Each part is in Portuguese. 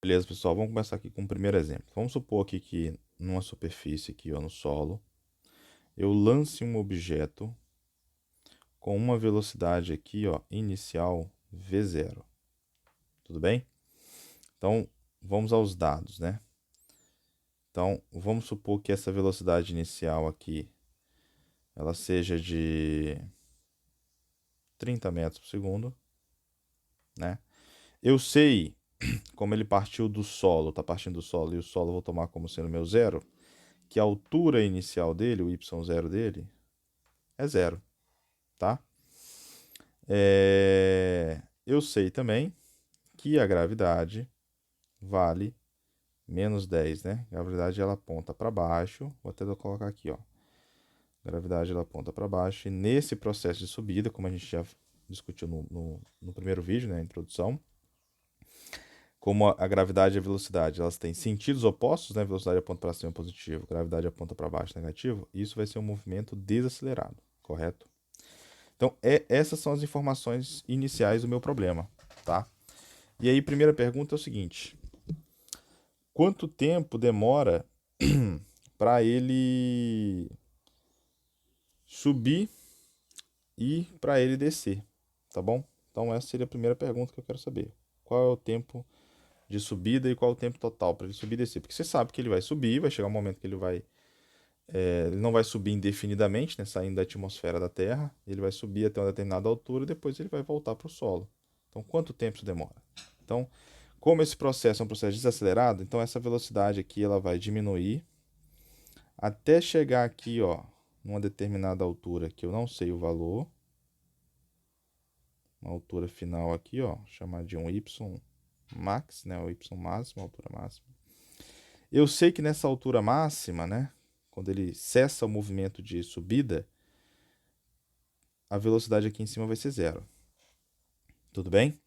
Beleza, pessoal, vamos começar aqui com o primeiro exemplo. Vamos supor aqui que numa superfície aqui, ó, no solo, eu lance um objeto com uma velocidade aqui, ó, inicial v0. Tudo bem? Então, vamos aos dados, né? Então, vamos supor que essa velocidade inicial aqui, ela seja de 30 metros por segundo, né? Eu sei, como ele partiu do solo, tá partindo do solo, e o solo eu vou tomar como sendo meu zero, que a altura inicial dele, o y0 dele, é zero, tá? Eu sei também que a gravidade vale menos 10, né? A gravidade ela aponta para baixo. Vou até colocar aqui, ó. A gravidade ela aponta para baixo. E nesse processo de subida, como a gente já discutiu no primeiro vídeo, né, na introdução, como a gravidade e a velocidade elas têm sentidos opostos, né? Velocidade aponta para cima positivo, gravidade aponta para baixo negativo. Isso vai ser um movimento desacelerado, correto? Então, essas são as informações iniciais do meu problema, tá? E aí, primeira pergunta é o seguinte: quanto tempo demora para ele subir e para ele descer, tá bom? Então, essa seria a primeira pergunta que eu quero saber. Qual é o tempo de subida e qual é o tempo total para ele subir e descer? Porque você sabe que ele vai subir, vai chegar um momento que ele não vai subir indefinidamente, né, saindo da atmosfera da Terra, ele vai subir até uma determinada altura e depois ele vai voltar para o solo. Então, quanto tempo isso demora? Então, como esse processo é um processo desacelerado, então essa velocidade aqui ela vai diminuir até chegar aqui, ó, numa determinada altura que eu não sei o valor, uma altura final aqui, ó, chamar de um y max, né, o y máximo, a altura máxima. Eu sei que nessa altura máxima, né, quando ele cessa o movimento de subida, a velocidade aqui em cima vai ser zero. Tudo bem?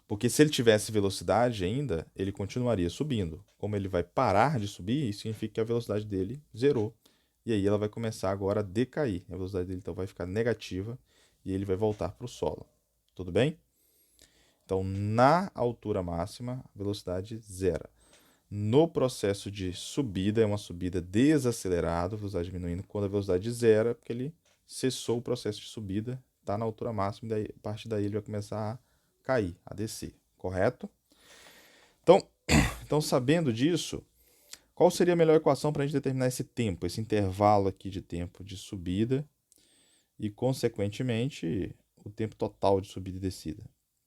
Porque se ele tivesse velocidade ainda, ele continuaria subindo. Como ele vai parar de subir, isso significa que a velocidade dele zerou. E aí ela vai começar agora a decair. A velocidade dele então vai ficar negativa e ele vai voltar para o solo. Tudo bem? Então, na altura máxima, a velocidade zera. No processo de subida, é uma subida desacelerada, a velocidade diminuindo. Quando a velocidade zera, porque ele cessou o processo de subida, está na altura máxima, e daí, a partir daí ele vai começar a cair, a descer, correto? Então, então sabendo disso, qual seria a melhor equação para a gente determinar esse tempo, esse intervalo aqui de tempo de subida e, consequentemente, o tempo total de subida e descida,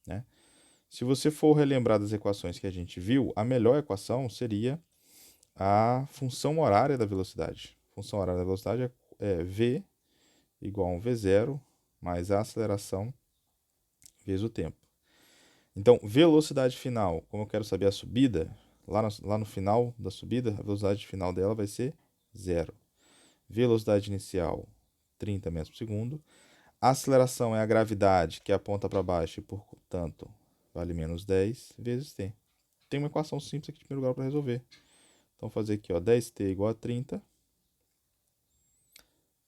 né? Se você for relembrar das equações que a gente viu, a melhor equação seria a função horária da velocidade. A função horária da velocidade é v igual a um v0 mais a aceleração vezes o tempo. Então, velocidade final, como eu quero saber a subida, lá no final da subida, a velocidade final dela vai ser zero. Velocidade inicial, 30 metros por segundo. A aceleração é a gravidade que aponta para baixo e, portanto, vale menos 10 vezes t. Tem uma equação simples aqui de primeiro grau para resolver. Então, vou fazer aqui, ó, 10t igual a 30.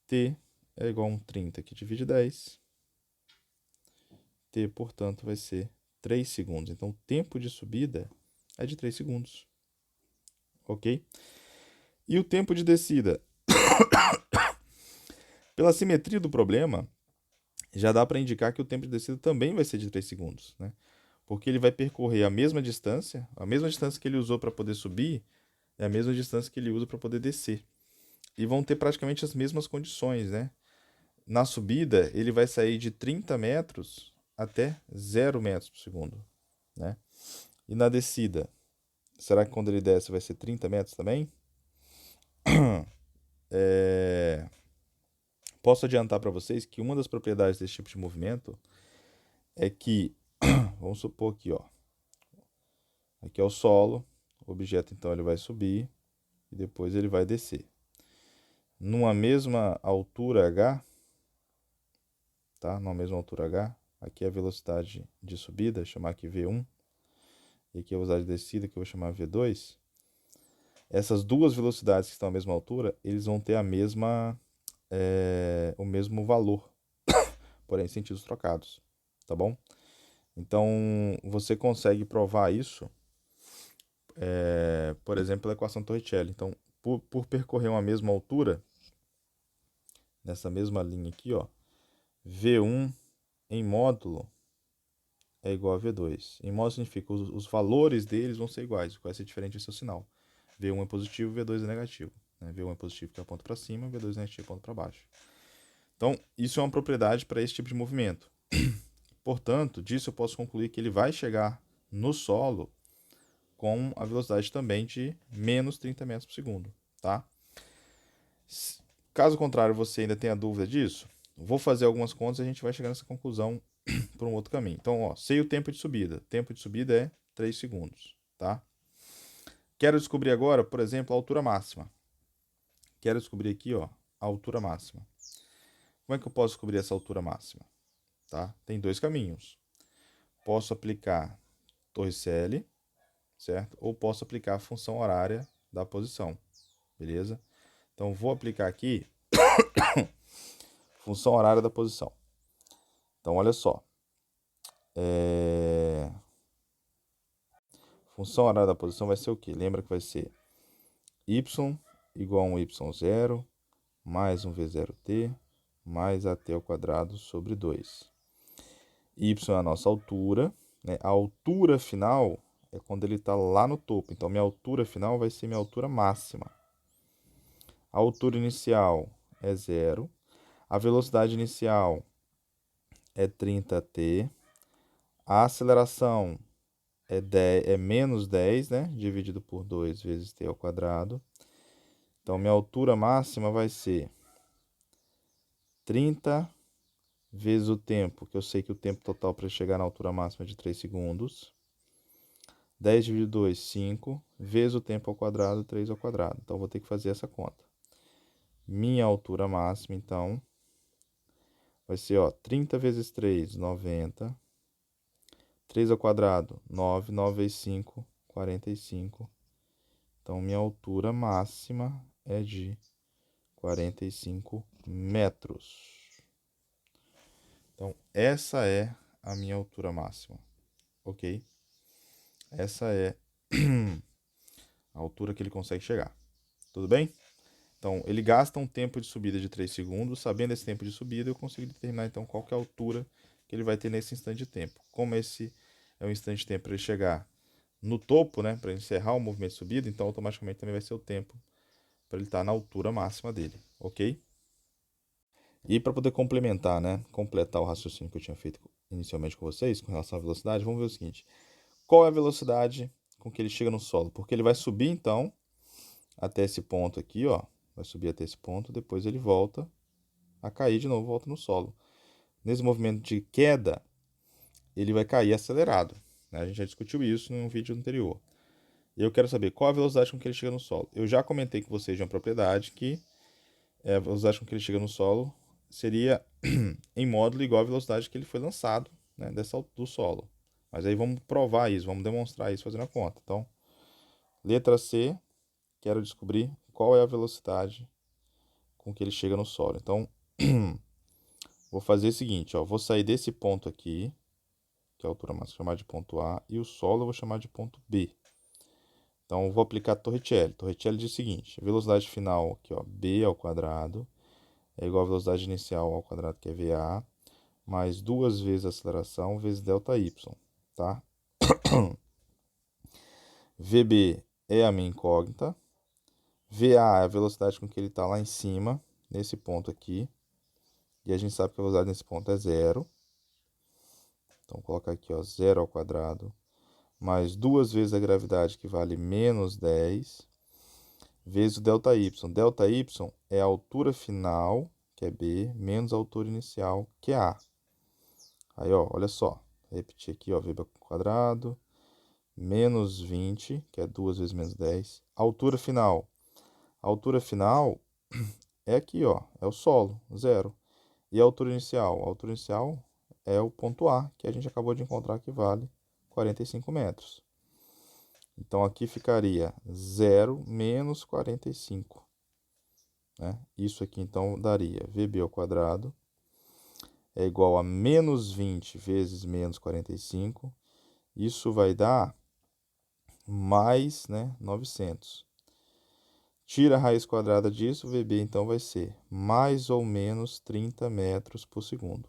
T é igual a um 30 que divide 10. T, portanto, vai ser 3 segundos. Então, o tempo de subida é de 3 segundos. Ok? E o tempo de descida? Pela simetria do problema, já dá para indicar que o tempo de descida também vai ser de 3 segundos, né? Porque ele vai percorrer a mesma distância que ele usou para poder subir, é a mesma distância que ele usa para poder descer. E vão ter praticamente as mesmas condições, né? Na subida, ele vai sair de 30 metros até 0 metros por segundo, né? E na descida, será que quando ele desce vai ser 30 metros também? Posso adiantar para vocês que uma das propriedades desse tipo de movimento é que, vamos supor aqui, ó, aqui é o solo, o objeto então ele vai subir e depois ele vai descer. Numa mesma altura h, tá? Numa mesma altura h, aqui é a velocidade de subida, chamar aqui v1, e aqui é a velocidade de descida, que eu vou chamar v2. Essas duas velocidades que estão à mesma altura, eles vão ter o mesmo valor, porém em sentidos trocados, tá bom? Então, você consegue provar isso por exemplo, pela equação Torricelli. Então, por percorrer uma mesma altura, nessa mesma linha aqui, ó, V1 em módulo é igual a V2. Em módulo significa que os valores deles vão ser iguais, vai ser diferente o seu sinal. V1 é positivo, V2 é negativo. Né? V1 é positivo que é ponto para cima, V2 é negativo ponto para baixo. Então, isso é uma propriedade para esse tipo de movimento. Portanto, disso eu posso concluir que ele vai chegar no solo com a velocidade também de menos 30 metros por segundo, tá? Caso contrário, você ainda tenha dúvida disso, vou fazer algumas contas e a gente vai chegar nessa conclusão por um outro caminho. Então, ó, sei o tempo de subida. O tempo de subida é 3 segundos, tá? Quero descobrir agora, por exemplo, a altura máxima. Quero descobrir aqui, ó, a altura máxima. Como é que eu posso descobrir essa altura máxima? Tá? Tem dois caminhos. Posso aplicar Torricelli, certo? Ou posso aplicar a função horária da posição, beleza? Então, vou aplicar aqui função horária da posição. Então, olha só. Função horária da posição vai ser o quê? Lembra que vai ser y igual a um y0 mais um v0t mais at ao quadrado sobre 2. Y é a nossa altura, né? A altura final é quando ele está lá no topo. Então, minha altura final vai ser minha altura máxima. A altura inicial é 0. A velocidade inicial é 30t. A aceleração é menos 10, né? Dividido por 2 vezes t ao quadrado. Então, minha altura máxima vai ser 30 vezes o tempo, que eu sei que o tempo total para chegar na altura máxima é de 3 segundos. 10 dividido 2, 5, vezes o tempo ao quadrado, 3 ao quadrado. Então, vou ter que fazer essa conta. Minha altura máxima, então, vai ser, ó, 30 vezes 3, 90. 3 ao quadrado, 9. 9 vezes 5, 45. Então, minha altura máxima é de 45 metros. Então, essa é a minha altura máxima, ok? Essa é a altura que ele consegue chegar. Tudo bem? Então, ele gasta um tempo de subida de 3 segundos. Sabendo esse tempo de subida, eu consigo determinar, então, qual que é a altura que ele vai ter nesse instante de tempo. Como esse é o instante de tempo para ele chegar no topo, né, para encerrar o movimento de subida, então, automaticamente, também vai ser o tempo para ele estar na altura máxima dele, ok? E para poder complementar, né, completar o raciocínio que eu tinha feito inicialmente com vocês, com relação à velocidade, vamos ver o seguinte. Qual é a velocidade com que ele chega no solo? Porque ele vai subir, então, até esse ponto aqui, ó. Vai subir até esse ponto, depois ele volta a cair de novo, volta no solo. Nesse movimento de queda, ele vai cair acelerado, né? A gente já discutiu isso num vídeo anterior. E eu quero saber qual a velocidade com que ele chega no solo. Eu já comentei com vocês de uma propriedade que a velocidade com que ele chega no solo seria em módulo igual à velocidade que ele foi lançado, né, do solo. Mas aí vamos provar isso, vamos demonstrar isso fazendo a conta. Então, letra C, quero descobrir qual é a velocidade com que ele chega no solo. Então, vou fazer o seguinte, ó, vou sair desse ponto aqui, que é a altura máxima, chamar de ponto A, e o solo eu vou chamar de ponto B. Então, vou aplicar Torricelli. Torricelli diz o seguinte, velocidade final aqui, ó, B ao quadrado, é igual a velocidade inicial ao quadrado, que é VA, mais 2 vezes a aceleração, vezes ΔY, tá? VB é a minha incógnita. VA é a velocidade com que ele está lá em cima, nesse ponto aqui. E a gente sabe que a velocidade nesse ponto é 0. Então, vou colocar aqui, ó, 0 ao quadrado, mais 2 vezes a gravidade, que vale menos 10, vezes o ΔY. ΔY é a altura final, que é B, menos a altura inicial, que é A. Aí, ó, olha só. Repetir aqui, ó, VB ao quadrado, menos 20, que é 2 vezes menos 10. Altura final. A altura final é aqui, ó, é o solo, 0. E a altura inicial? A altura inicial é o ponto A, que a gente acabou de encontrar, que vale 45 metros. Então, aqui ficaria 0 menos 45. Né? Isso aqui, então, daria VB ao quadrado é igual a menos 20 vezes menos 45. Isso vai dar mais, né, 900. Tira a raiz quadrada disso, VB então vai ser mais ou menos 30 metros por segundo.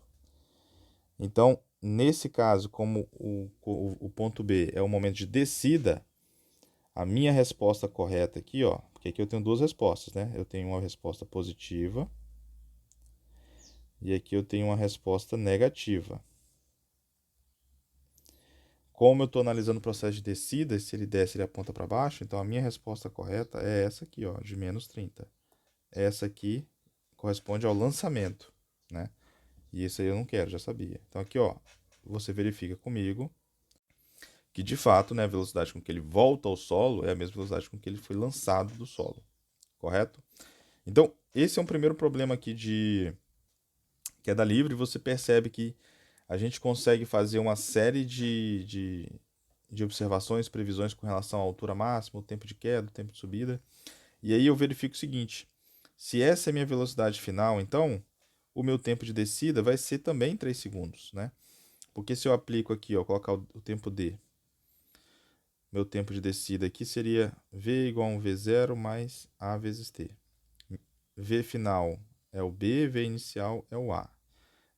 Então, nesse caso, como o ponto B é o momento de descida, a minha resposta correta aqui, ó, porque aqui eu tenho duas respostas, né? Eu tenho uma resposta positiva e aqui eu tenho uma resposta negativa. Como eu estou analisando o processo de descida, se ele desce, ele aponta para baixo, então a minha resposta correta é essa aqui, ó, de menos 30. Essa aqui corresponde ao lançamento, né? E isso aí eu não quero, já sabia. Então aqui, ó, você verifica comigo que de fato, né, a velocidade com que ele volta ao solo é a mesma velocidade com que ele foi lançado do solo, correto? Então, esse é um primeiro problema aqui de queda livre. Você percebe que a gente consegue fazer uma série de observações, previsões com relação à altura máxima, o tempo de queda, o tempo de subida. E aí eu verifico o seguinte: se essa é a minha velocidade final, então o meu tempo de descida vai ser também 3 segundos, né? Porque se eu aplico aqui, ó, colocar o tempo D, meu tempo de descida aqui seria V igual a um V0 mais A vezes T. V final é o B, V inicial é o A.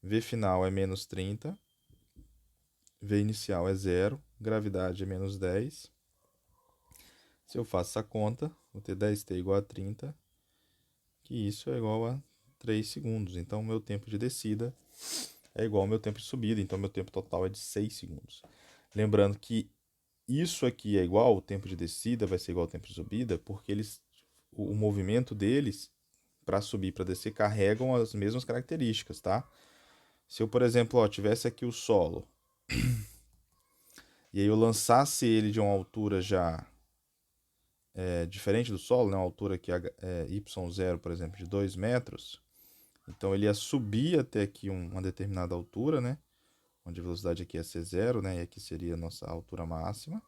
V final é menos 30, V inicial é 0, gravidade é menos 10. Se eu faço essa conta, vou ter 10T igual a 30, que isso é igual a 3 segundos. Então, meu tempo de descida é igual ao meu tempo de subida, então meu tempo total é de 6 segundos. Lembrando que isso aqui é igual ao tempo de descida, vai ser igual ao tempo de subida, porque o movimento deles para subir e para descer carregam as mesmas características, tá? Se eu, por exemplo, ó, tivesse aqui o solo e aí eu lançasse ele de uma altura já diferente do solo, né, uma altura que é y0, por exemplo, de 2 metros, então ele ia subir até aqui uma determinada altura, né, onde a velocidade aqui ia ser zero, né, e aqui seria a nossa altura máxima,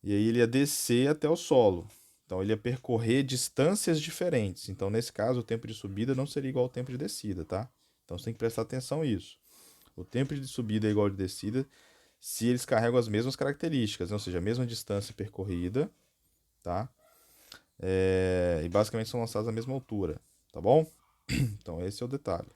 e aí ele ia descer até o solo. Então ele ia percorrer distâncias diferentes. Então nesse caso o tempo de subida não seria igual ao tempo de descida, tá? Então você tem que prestar atenção nisso. O tempo de subida é igual ao de descida se eles carregam as mesmas características, né? Ou seja, a mesma distância percorrida, tá? E basicamente são lançados à mesma altura, tá bom? Então esse é o detalhe.